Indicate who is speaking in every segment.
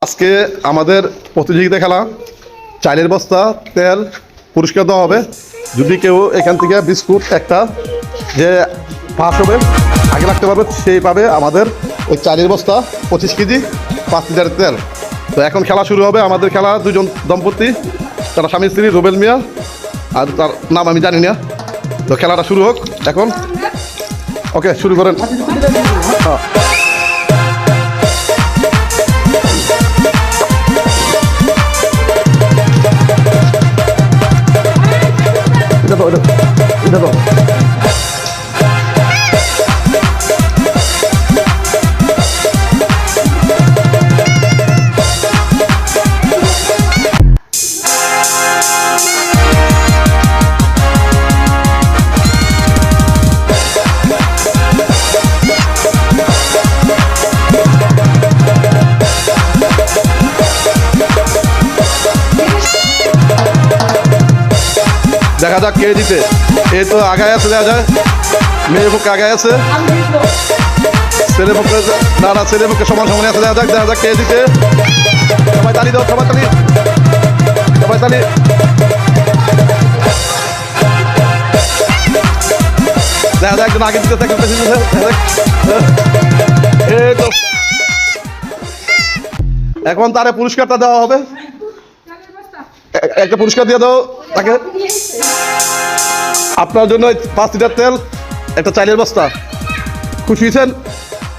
Speaker 1: আজকে আমাদের প্রতিযোগিতা খেলা চালের বস্তা তেল পুরস্কার দেওয়া হবে। যদি কেউ এখান থেকে বিস্কুট একটা যে পাস হবে আগে রাখতে পারবে সেই পাবে আমাদের ওই চালের বস্তা 25 কেজি 5 লিটার তেল। তো এখন খেলা শুরু হবে। আমাদের খেলা দুজন দম্পতি, তারা স্বামী স্ত্রী, রুবেল মিয়া আর তার নাম আমি জানি না। তো খেলাটা শুরু হোক এখন। ওকে, শুরু করেন। হ্যাঁ, এটা তো দেখা যাক কে জিতে। এই তো আগায় আছে, দেখা যায় মেয়ের পক্ষে আগায় আছে, ছেলের পক্ষে না, ছেলের পক্ষে সমান সমানে আছে। দেখা যাক কে জিতে। সবাই তালি দাও, সবাই তালি, সবাই তালি। দেখা যাক একজন আগে জিতে থাকে। এই তো এখন তারে পুরস্কারটা দেওয়া হবে। একটা পুরস্কার দিয়ে দাও তাকে। আপনার জন্য 5 লিটার তেল, একটা চালের বস্তা। খুশি হয়েছেন?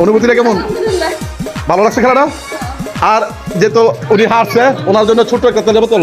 Speaker 1: অনুভূতিটা কেমন? ভালো লাগছে খেলাটা? আর যেহেতু উনি হারছে, ওনার জন্য ছোট্ট একটা তেলের বোতল।